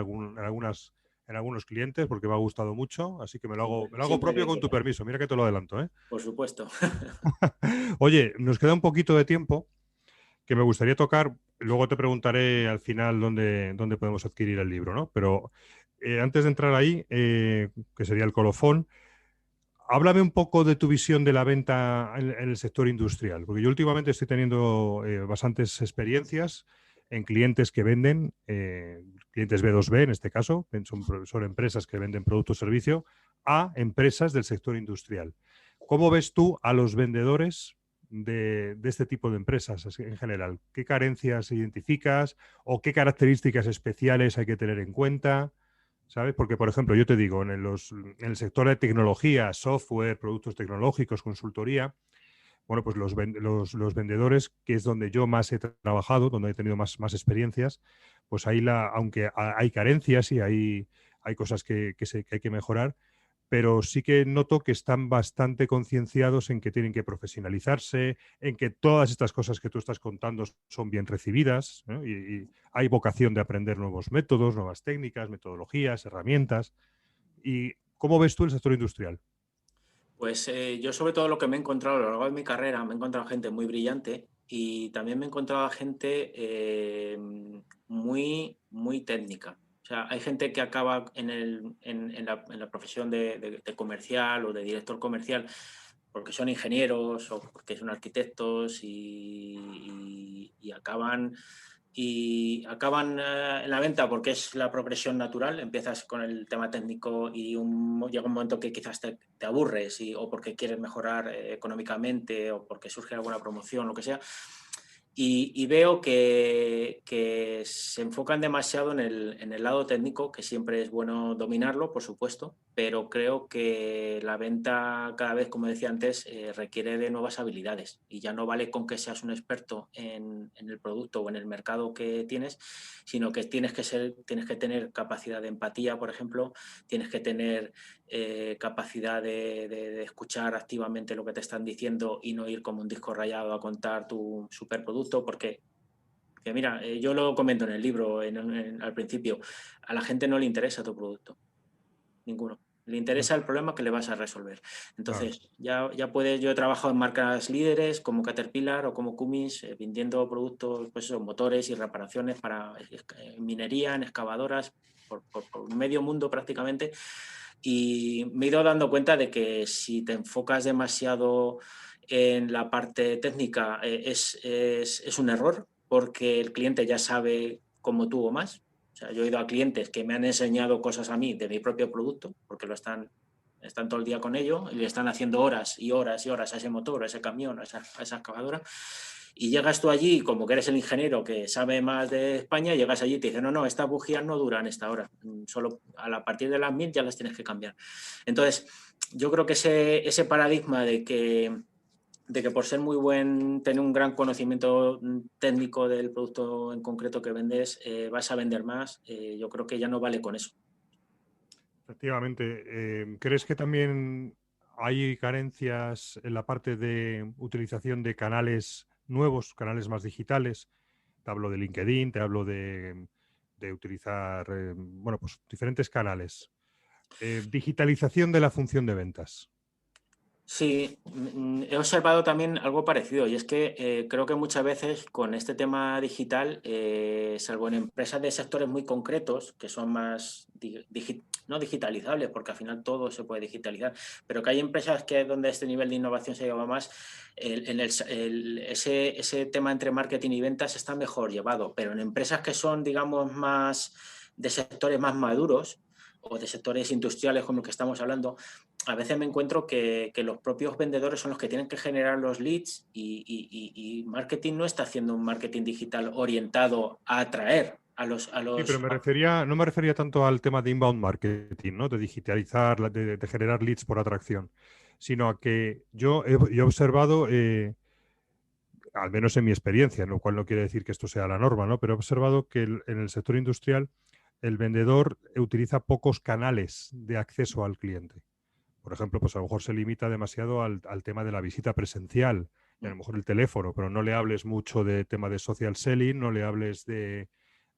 algunos clientes porque me ha gustado mucho, así que me lo hago Siempre propio que con tu quieras, permiso. Mira que te lo adelanto, ¿eh? por supuesto. Oye, nos queda un poquito de tiempo que me gustaría tocar. Luego te preguntaré al final dónde podemos adquirir el libro, ¿no? Pero antes de entrar ahí, que sería el colofón, háblame un poco de tu visión de la venta en el sector industrial, porque yo últimamente estoy teniendo bastantes experiencias en clientes que venden, clientes B2B en este caso, son empresas que venden producto o servicio a empresas del sector industrial. ¿Cómo ves tú a los vendedores de este tipo de empresas en general? ¿Qué carencias identificas o qué características especiales hay que tener en cuenta? ¿Sabes? Porque, por ejemplo, yo te digo, en el sector de tecnología, software, productos tecnológicos, consultoría, bueno, pues los vendedores, que es donde yo más he trabajado, donde he tenido más experiencias, pues ahí aunque hay carencias y hay cosas que hay que mejorar, pero sí que noto que están bastante concienciados en que tienen que profesionalizarse, en que todas estas cosas que tú estás contando son bien recibidas, ¿no? Y hay vocación de aprender nuevos métodos, nuevas técnicas, metodologías, herramientas. ¿Y cómo ves tú el sector industrial? Pues yo sobre todo lo que me he encontrado a lo largo de mi carrera, me he encontrado gente muy brillante y también me he encontrado gente muy técnica. O sea, hay gente que acaba en la profesión de comercial o de director comercial porque son ingenieros o porque son arquitectos y acaban en la venta porque es la progresión natural. Empiezas con el tema técnico y llega un momento que quizás te aburres o porque quieres mejorar económicamente o porque surge alguna promoción, lo que sea. Y veo que se enfocan demasiado en el lado técnico, que siempre es bueno dominarlo, por supuesto, pero creo que la venta cada vez, como decía antes, requiere de nuevas habilidades y ya no vale con que seas un experto en el producto o en el mercado que tienes, sino que tienes que tener capacidad de empatía, por ejemplo, tienes que tener capacidad de escuchar activamente lo que te están diciendo y no ir como un disco rayado a contar tu superproducto, porque que mira, yo lo comento en el libro al principio, a la gente no le interesa tu producto, ninguno. Le interesa el problema que le vas a resolver. Claro. Entonces, yo he trabajado en marcas líderes como Caterpillar o como Cummins, vendiendo productos, pues eso, motores y reparaciones para minería, en excavadoras, por medio mundo prácticamente. Y me he ido dando cuenta de que si te enfocas demasiado en la parte técnica es un error, porque el cliente ya sabe como tú o más. O sea, yo he ido a clientes que me han enseñado cosas a mí de mi propio producto, porque están todo el día con ello y le están haciendo horas y horas y horas a ese motor, a ese camión, a esa excavadora. Y llegas tú allí, como que eres el ingeniero que sabe más de España, llegas allí y te dicen, no, estas bujías no duran esta hora, solo a partir de las 1000 ya las tienes que cambiar. Entonces, yo creo que ese paradigma de que por ser tener un gran conocimiento técnico del producto en concreto que vendes, vas a vender más, yo creo que ya no vale con eso. Efectivamente. ¿Crees que también hay carencias en la parte de utilización de canales nuevos, canales más digitales? Te hablo de LinkedIn, te hablo de utilizar bueno, pues diferentes canales. Digitalización de la función de ventas. Sí, he observado también algo parecido y es que creo que muchas veces con este tema digital, salvo en empresas de sectores muy concretos que son más no digitalizables, porque al final todo se puede digitalizar, pero que hay empresas que donde este nivel de innovación se lleva más, ese tema entre marketing y ventas está mejor llevado, pero en empresas que son, digamos, más de sectores más maduros o de sectores industriales como el que estamos hablando, a veces me encuentro que los propios vendedores son los que tienen que generar los leads y marketing no está haciendo un marketing digital orientado a atraer a los... Sí, pero no me refería tanto al tema de inbound marketing, ¿no? De digitalizar, de generar leads por atracción, sino a que yo he observado, al menos en mi experiencia, lo cual no quiere decir que esto sea la norma, ¿no? Pero he observado que en el sector industrial el vendedor utiliza pocos canales de acceso al cliente. Por ejemplo, pues a lo mejor se limita demasiado al tema de la visita presencial y a lo mejor el teléfono, pero no le hables mucho de tema de social selling, no le hables de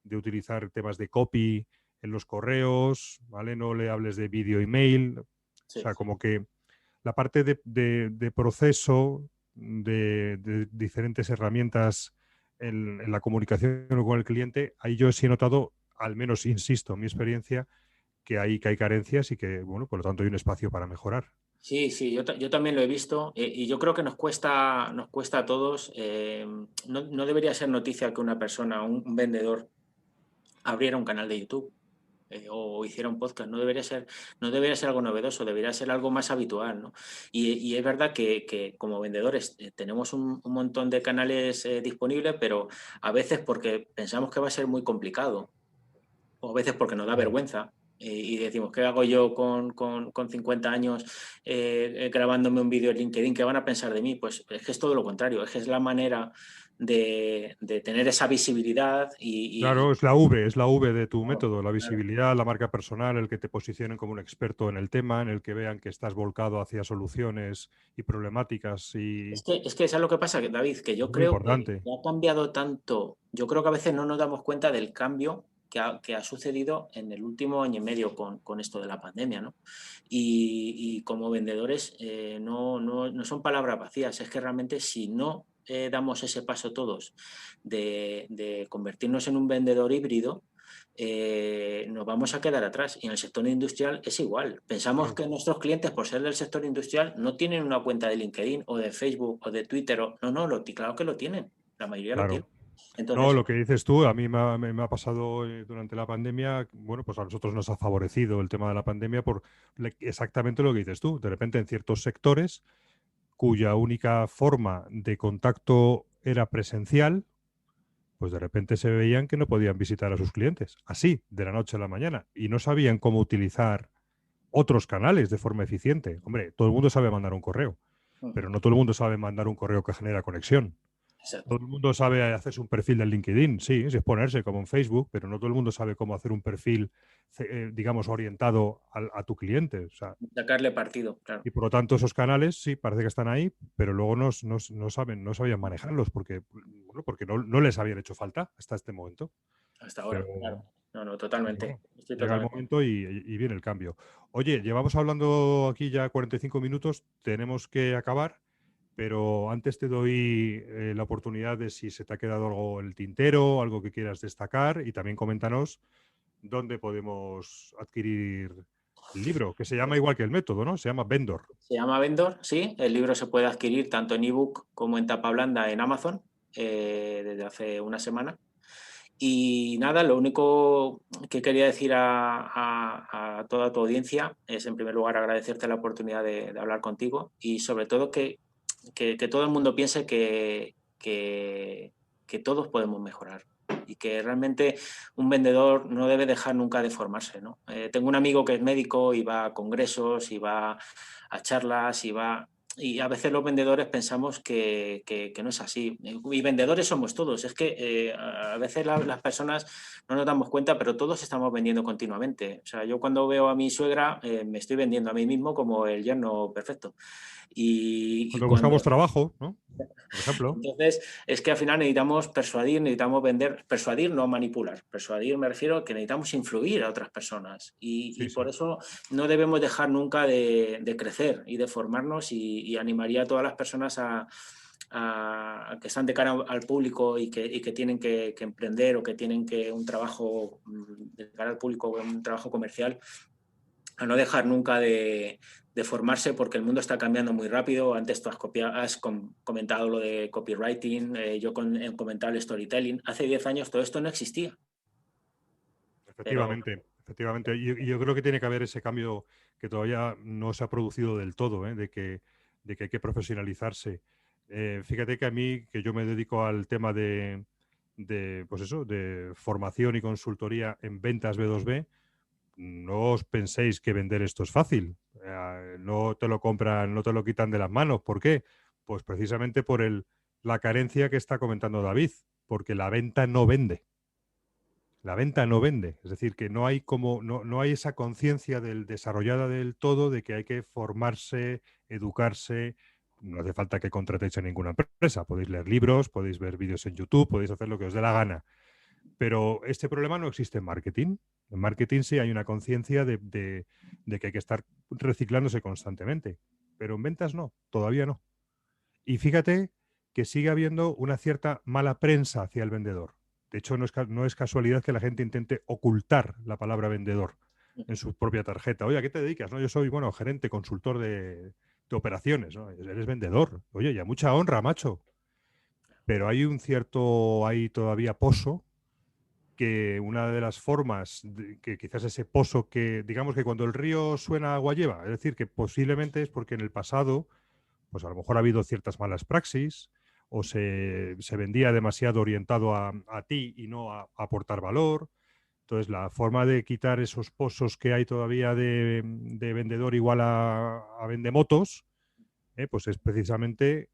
utilizar temas de copy en los correos, ¿vale? No le hables de vídeo email. O Sí. sea, como que la parte de proceso, de diferentes herramientas en la comunicación con el cliente, ahí yo sí he notado, al menos insisto en mi experiencia, que hay carencias y que, bueno, por lo tanto hay un espacio para mejorar. Sí, sí, yo también lo he visto y yo creo que nos cuesta a todos. No debería ser noticia que una persona, un vendedor, abriera un canal de YouTube o hiciera un podcast. No debería ser algo novedoso, debería ser algo más habitual, ¿no? Y es verdad que como vendedores tenemos un montón de canales disponibles, pero a veces porque pensamos que va a ser muy complicado o a veces porque nos da vergüenza. Y decimos, ¿qué hago yo con 50 años grabándome un vídeo en LinkedIn? ¿Qué van a pensar de mí? Pues es que es todo lo contrario, es que es la manera de tener esa visibilidad Claro, es la V de tu claro, método, la claro. visibilidad, la marca personal, el que te posicionen como un experto en el tema, en el que vean que estás volcado hacia soluciones y problemáticas y Es que ¿sabes lo que pasa, David? Que es yo muy creo que importante. ha cambiado tanto. Yo creo que a veces no nos damos cuenta del cambio que ha sucedido en el último año y medio con esto de la pandemia, ¿no? Y como vendedores no son palabras vacías, es que realmente si no damos ese paso todos de convertirnos en un vendedor híbrido, nos vamos a quedar atrás. Y en el sector industrial es igual. Pensamos Claro, que nuestros clientes, por ser del sector industrial, no tienen una cuenta de LinkedIn o de Facebook o de Twitter. Claro que lo tienen. La mayoría lo claro. tiene. No, Entonces, lo que dices tú, a mí me ha pasado durante la pandemia, bueno, pues a nosotros nos ha favorecido el tema de la pandemia por exactamente lo que dices tú. De repente en ciertos sectores cuya única forma de contacto era presencial, pues de repente se veían que no podían visitar a sus clientes, así, de la noche a la mañana, y no sabían cómo utilizar otros canales de forma eficiente. Hombre, todo el mundo sabe mandar un correo, pero no todo el mundo sabe mandar un correo que genera conexión. exacto. Todo el mundo sabe hacerse un perfil de LinkedIn, sí, es exponerse como en Facebook, pero no todo el mundo sabe cómo hacer un perfil, digamos, orientado a tu cliente. O sea, Sacarle partido, claro. y por lo tanto esos canales sí parece que están ahí, pero luego no saben, no sabían manejarlos porque, bueno, porque no les habían hecho falta hasta este momento. Hasta Pero, ahora, claro. No, pero totalmente. bueno, Estoy llega el totalmente. momento y viene el cambio. Oye, llevamos hablando aquí ya 45 minutos, tenemos que acabar, pero antes te doy la oportunidad de si se te ha quedado algo en el tintero, algo que quieras destacar y también coméntanos dónde podemos adquirir el libro, que se llama igual que el método, ¿no? Se llama Vendor. Se llama Vendor, sí. El libro se puede adquirir tanto en ebook como en tapa blanda en Amazon desde hace una semana. Y nada, lo único que quería decir a toda tu audiencia es, en primer lugar, agradecerte la oportunidad de hablar contigo y, sobre todo, que todo el mundo piense que todos podemos mejorar. y que realmente un vendedor no debe dejar nunca de formarse, ¿no? Tengo un amigo que es médico y va a congresos y va a charlas y a veces los vendedores pensamos que no es así. Y vendedores somos todos. Es que a veces las personas no nos damos cuenta, pero todos estamos vendiendo continuamente. O sea, yo cuando veo a mi suegra me estoy vendiendo a mí mismo como el yerno perfecto. Y Cuando cuando... buscamos trabajo, ¿no? Por ejemplo. Entonces, es que al final necesitamos persuadir, necesitamos vender, persuadir, no manipular. Persuadir me refiero a que necesitamos influir a otras personas y Sí, por sí. eso no debemos dejar nunca de crecer y de formarnos y animaría a todas las personas que están de cara al público y que tienen que emprender o que tienen que un trabajo de cara al público, un trabajo comercial, a no dejar nunca de formarse porque el mundo está cambiando muy rápido. Antes tú has comentado lo de copywriting, yo he comentado el storytelling. Hace 10 años todo esto no existía. Pero Efectivamente, efectivamente. Y yo creo que tiene que haber ese cambio que todavía no se ha producido del todo, ¿eh? De que hay que profesionalizarse. Fíjate que a mí, que yo me dedico al tema pues eso, de formación y consultoría en ventas B2B, no os penséis que vender esto es fácil. No te lo compran, no te lo quitan de las manos. ¿Por qué? Pues precisamente por la carencia que está comentando David, porque la venta no vende. La venta no vende, es decir, que no hay no hay esa conciencia desarrollada del todo de que hay que formarse, educarse. No hace falta que contratéis a ninguna empresa. Podéis leer libros, podéis ver vídeos en YouTube, podéis hacer lo que os dé la gana. Pero este problema no existe en marketing. En marketing sí hay una conciencia de que hay que estar reciclándose constantemente. Pero en ventas no, todavía no. Y fíjate que sigue habiendo una cierta mala prensa hacia el vendedor. De hecho, no es casualidad que la gente intente ocultar la palabra vendedor en su propia tarjeta. Oye, ¿a qué te dedicas? No, yo soy, bueno, gerente, consultor de operaciones, ¿no? Eres vendedor. Oye, y a mucha honra, macho. Pero hay hay todavía pozo, que una de las formas, que quizás ese pozo que, digamos que cuando el río suena agua lleva, es decir, que posiblemente es porque en el pasado pues a lo mejor ha habido ciertas malas praxis o se vendía demasiado orientado a ti y no a aportar valor. Entonces, la forma de quitar esos pozos que hay todavía de vendedor igual a vendemotos, pues es precisamente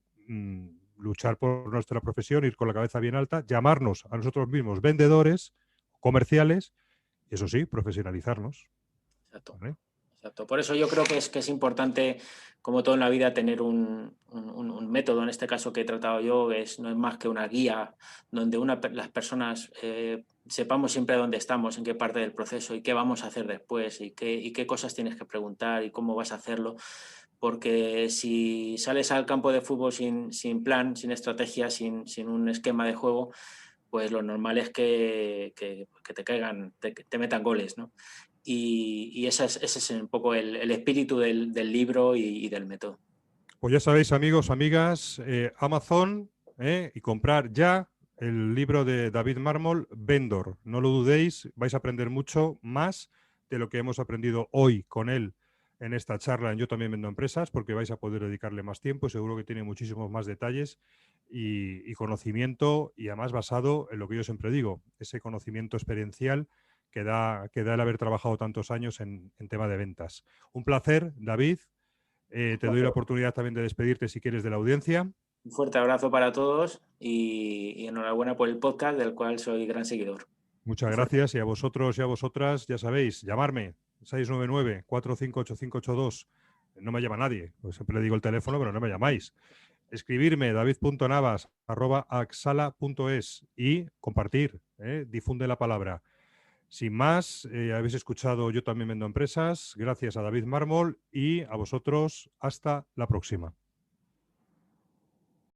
luchar por nuestra profesión, ir con la cabeza bien alta, llamarnos a nosotros mismos vendedores, comerciales, y eso sí, profesionalizarnos. exacto. ¿Vale? Exacto. Por eso yo creo que es importante, como todo en la vida, tener un método, en este caso que he tratado yo, no es más que una guía donde las personas sepamos siempre dónde estamos, en qué parte del proceso y qué vamos a hacer después y qué cosas tienes que preguntar y cómo vas a hacerlo. Porque si sales al campo de fútbol sin plan, sin estrategia, sin un esquema de juego, pues lo normal es que te caigan, te metan goles, ¿no? Y ese es un poco el espíritu del libro y del método. Pues ya sabéis, amigos, amigas, Amazon y comprar ya el libro de David Mármol, Vendor. No lo dudéis, vais a aprender mucho más de lo que hemos aprendido hoy con él en esta charla en Yo también vendo empresas, porque vais a poder dedicarle más tiempo. Seguro que tiene muchísimos más detalles y conocimiento, y además basado en lo que yo siempre digo, ese conocimiento experiencial que da el haber trabajado tantos años en tema de ventas. Un placer, David. Te doy la oportunidad también de despedirte si quieres de la audiencia. Un fuerte abrazo para todos y enhorabuena por el podcast, del cual soy gran seguidor. Muchas gracias, y a vosotros y a vosotras, ya sabéis, llamarme 699-458582. No me llama nadie, pues siempre le digo el teléfono, pero no me llamáis. Escribirme david.navas@axala.es y compartir, difunde la palabra. Sin más, habéis escuchado Yo también vendo empresas. Gracias a David Mármol y a vosotros. Hasta la próxima.